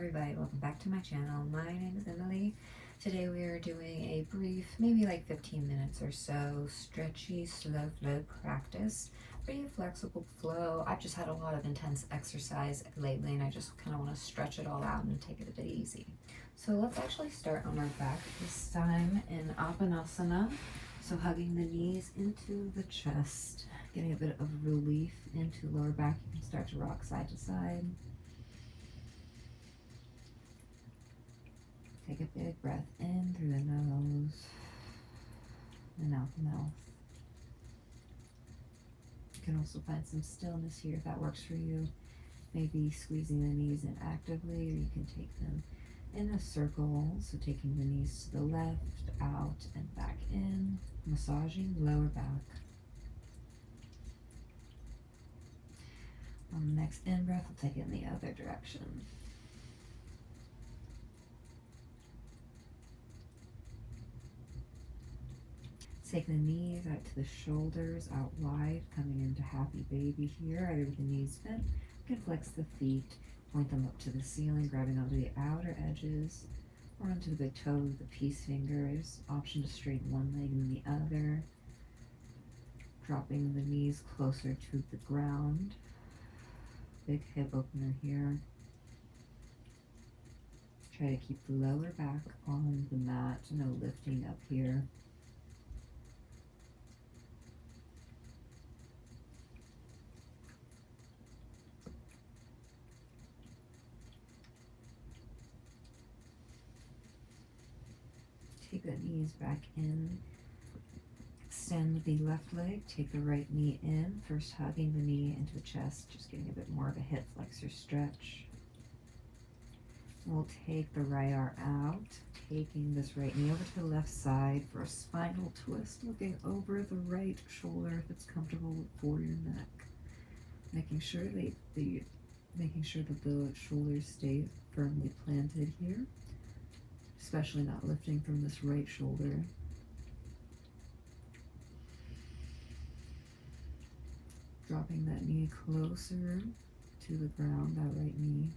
everybody, welcome back to my channel. My name is Emily. Today we are doing a brief, maybe like 15 minutes or so, stretchy, slow flow practice. Pretty flexible flow. I've just had a lot of intense exercise lately and I just kind of want to stretch it all out and take it a bit easy. So let's actually start on our back this time in Apanasana. So hugging the knees into the chest, getting a bit of relief into lower back. You can start to rock side to side. Take a big breath in through the nose and out the mouth. You can also find some stillness here if that works for you. Maybe squeezing the knees in actively, or you can take them in a circle. So taking the knees to the left, out, and back in. Massaging the lower back. On the next in-breath, we'll take it in the other direction. Take the knees out to the shoulders, out wide, coming into happy baby here, either with the knees bent. You can flex the feet, point them up to the ceiling, grabbing onto the outer edges, or onto the big toe with the peace fingers. Option to straighten one leg and the other. Dropping the knees closer to the ground. Big hip opener here. Try to keep the lower back on the mat, no lifting up here. Take the knees back in. Extend the left leg. Take the right knee in. First hugging the knee into the chest, just getting a bit more of a hip flexor stretch. We'll take the right arm out, taking this right knee over to the left side for a spinal twist, looking over the right shoulder if it's comfortable for your neck. Making sure that the shoulders stay firmly planted here. Especially not lifting from this right shoulder. Dropping that knee closer to the ground, that right knee.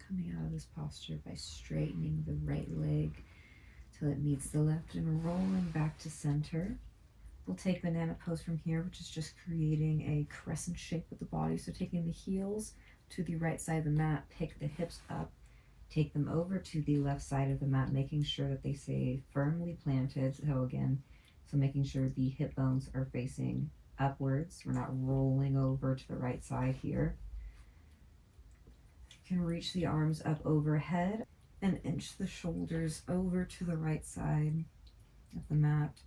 Coming out of this posture by straightening the right leg till it meets the left and rolling back to center. We'll take banana pose from here, which is just creating a crescent shape with the body. So taking the heels to the right side of the mat, pick the hips up, take them over to the left side of the mat, making sure that they stay firmly planted. So making sure the hip bones are facing upwards. We're not rolling over to the right side here. You can reach the arms up overhead and inch the shoulders over to the right side of the mat.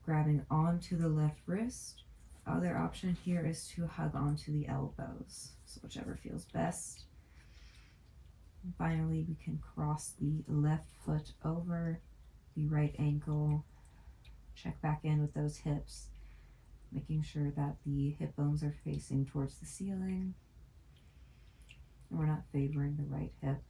Grabbing onto the left wrist. Other option here is to hug onto the elbows, so whichever feels best. And finally, we can cross the left foot over the right ankle. Check back in with those hips, making sure that the hip bones are facing towards the ceiling. And we're not favoring the right hip.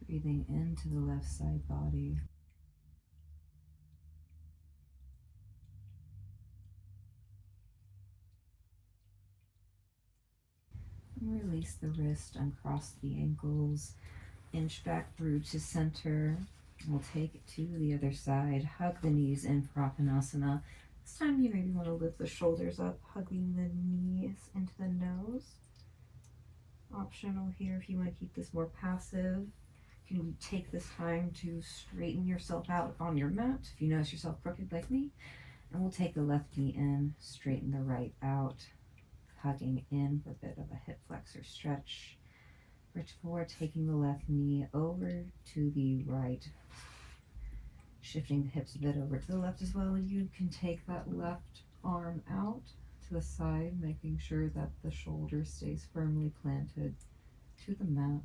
Breathing into the left side body. And release the wrist, uncross the ankles, inch back through to center. We'll take it to the other side, hug the knees in for Apanasana. This time you maybe want to lift the shoulders up, hugging the knees into the nose. optional here if you want to keep this more passive. You can take this time to straighten yourself out on your mat if you notice yourself crooked like me. And we'll take the left knee in, straighten the right out, hugging in for a bit of a hip flexor stretch. Reach forward, taking the left knee over to the right, shifting the hips a bit over to the left as well. And you can take that left arm out to the side, making sure that the shoulder stays firmly planted to the mat.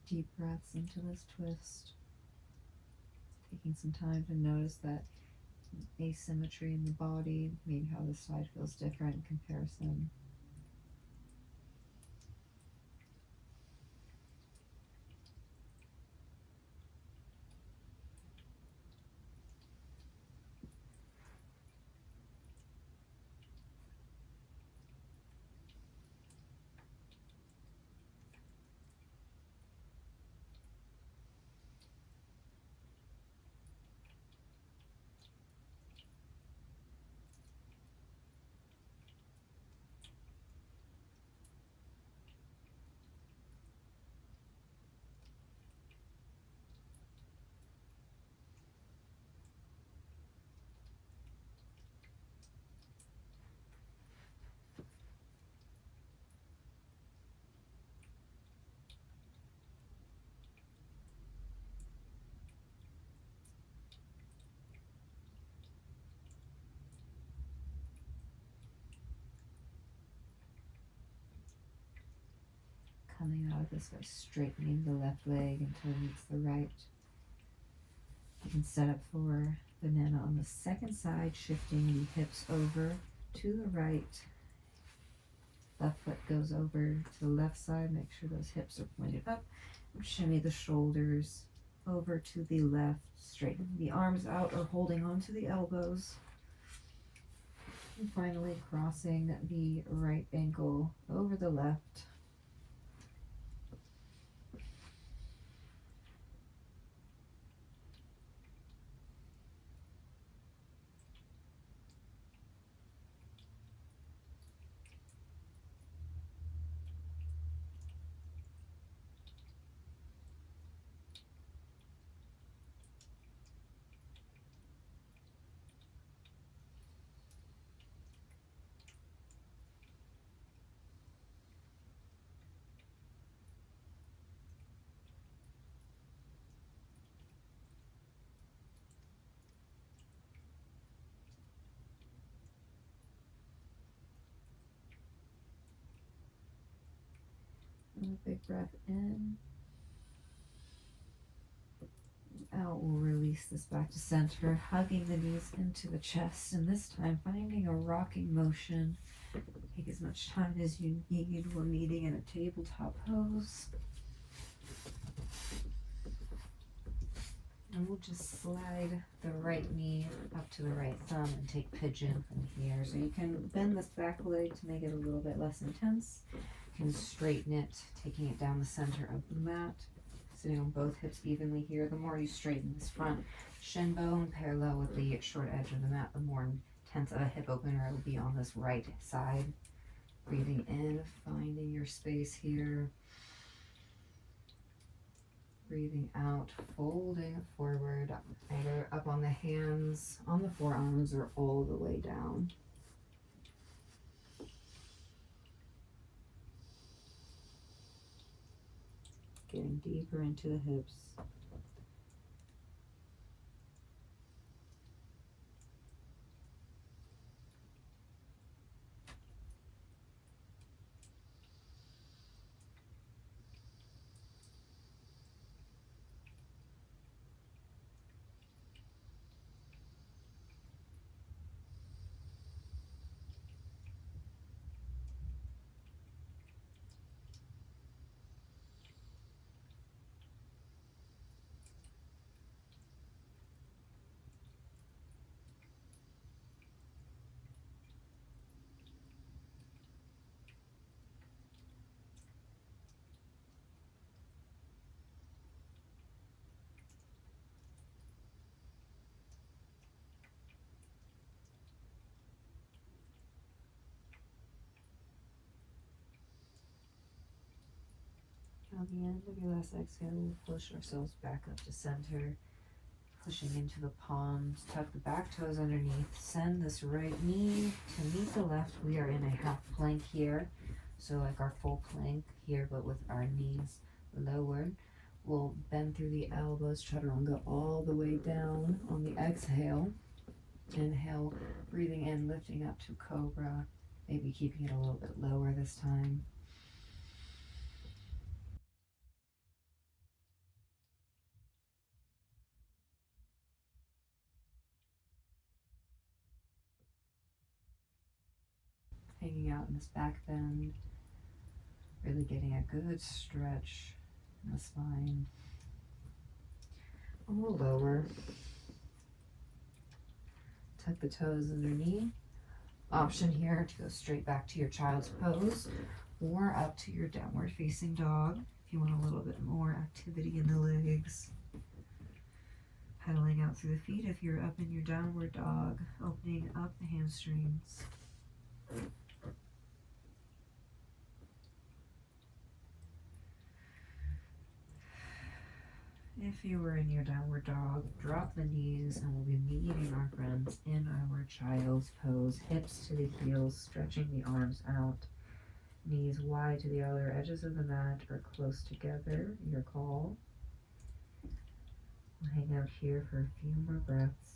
Deep breaths into this twist, taking some time to notice that asymmetry in the body, maybe how this side feels different in comparison. Coming out of this by straightening the left leg until it meets the right. You can set up for banana on the second side, shifting the hips over to the right. Left foot goes over to the left side. Make sure those hips are pointed up. Shimmy the shoulders over to the left. Straighten the arms out or holding on to the elbows. And finally crossing the right ankle over the left. And a big breath in. Out, we'll release this back to center, hugging the knees into the chest, and this time finding a rocking motion. Take as much time as you need. We're meeting in a tabletop pose. And we'll just slide the right knee up to the right thumb and take pigeon from here. So you can bend this back leg to make it a little bit less intense. You can straighten it, taking it down the center of the mat. Sitting on both hips evenly here. The more you straighten this front shin bone parallel with the short edge of the mat, the more intense of a hip opener it will be on this right side. Breathing in, finding your space here. Breathing out, folding forward, either up on the hands, on the forearms, or all the way down. Getting deeper into the hips. On the end of your last exhale, we'll push ourselves back up to center, pushing into the palms. Tuck the back toes underneath. Send this right knee to meet the left. We are in a half plank here, so like our full plank here, but with our knees lowered. We'll bend through the elbows, chaturanga all the way down on the exhale. Inhale, breathing in, lifting up to cobra, maybe keeping it a little bit lower this time. Hanging out in this back bend, really getting a good stretch in the spine. And we'll lower. Tuck the toes underneath. Option here to go straight back to your child's pose or up to your downward facing dog if you want a little bit more activity in the legs. Pedaling out through the feet if you're up in your downward dog, opening up the hamstrings. If you were in your downward dog, drop the knees and we'll be meeting our friends in our child's pose. Hips to the heels, stretching the arms out. Knees wide to the outer edges of the mat or close together, your call. We'll hang out here for a few more breaths.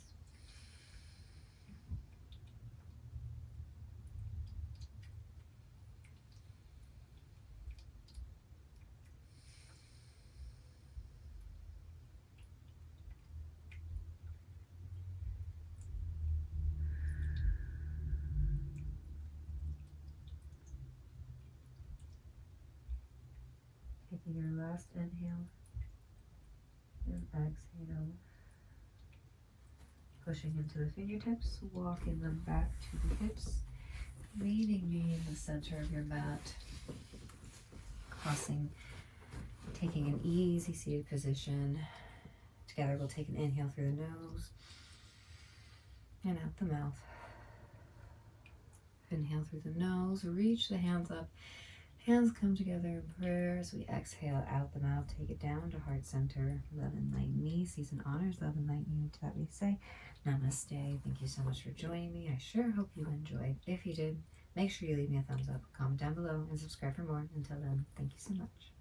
Taking your last inhale and exhale. Pushing into the fingertips, walking them back to the hips, meeting me in the center of your mat. Crossing, taking an easy seated position. Together we'll take an inhale through the nose and out the mouth. Inhale through the nose, reach the hands up. Hands come together in prayer as we exhale out the mouth. Take it down to heart center. Love and light me. Season honors, love and light you. To that we say, namaste. Thank you so much for joining me. I sure hope you enjoyed. If you did, make sure you leave me a thumbs up, comment down below, and subscribe for more. Until then, thank you so much.